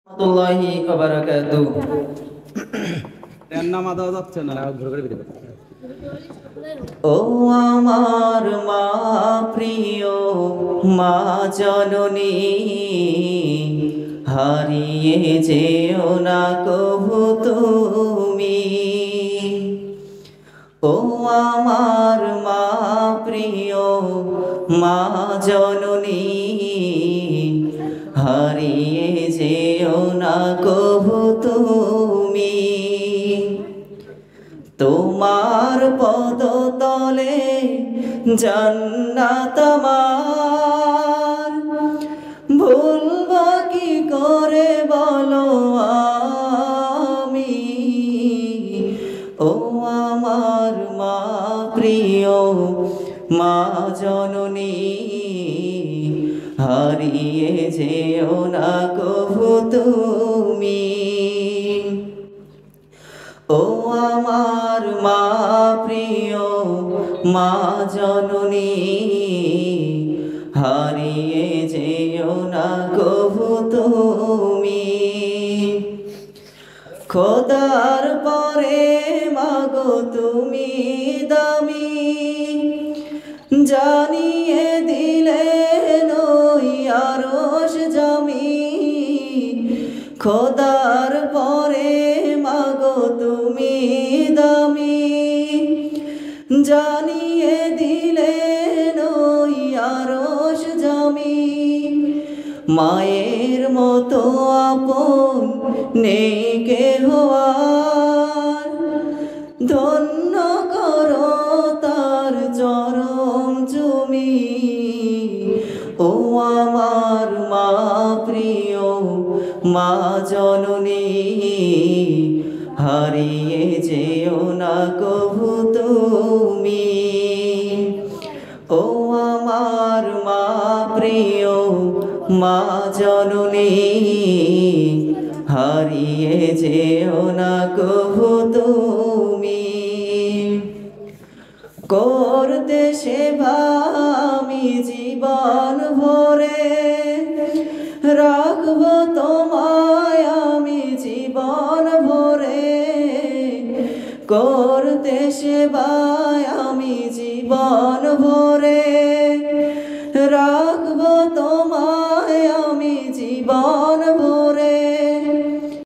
রাহমাতুল্লাহি ওয়া বারাকাতুহু। এর নাম আদা যাচ্ছে না ঘুরে ঘুরে বেরিয়ে ও আমার মা, প্রিয় মা জননী, হারিয়ে যেও না কভু তুমি। ও আমার মা, প্রিয় মা জননী, হারিয়ে যেও না কভু তুমি। তোমার পদতলে জান্নাত আমার, ভুলব কি করে বলো আমি। ও আমার মা, প্রিয় মা জননী, হারিয়ে যেও না কভু তুমি। ও আমার মা, প্রিয় মা জননী, হারিয়ে যেও না কভু তুমি। খোদার পরে মাগো তুমি দামি, জানিয়ে দিলে নই আরশ জামি। খোদার পরে মাগো তুমি দামি, জানিয়ে দিলে নই আরশ জামি। মায়ের মতো আপন নেই কেহ আর, ধন্য করো তার চরণ চুমি। ও আমার মা, প্রিয় মা জননী, হারিয়ে যেও না কভু তুমি। ও আমার মা, প্রিয় মা জননী, হারিয়ে যেও না কভু তুমি। করতে সেবা আমি জীবন ভরে, রাখব তোমায় আমি জীবন ভরে। করতে সেবায় আমি জীবন ভরে, রাখব তোমায় আমি জীবন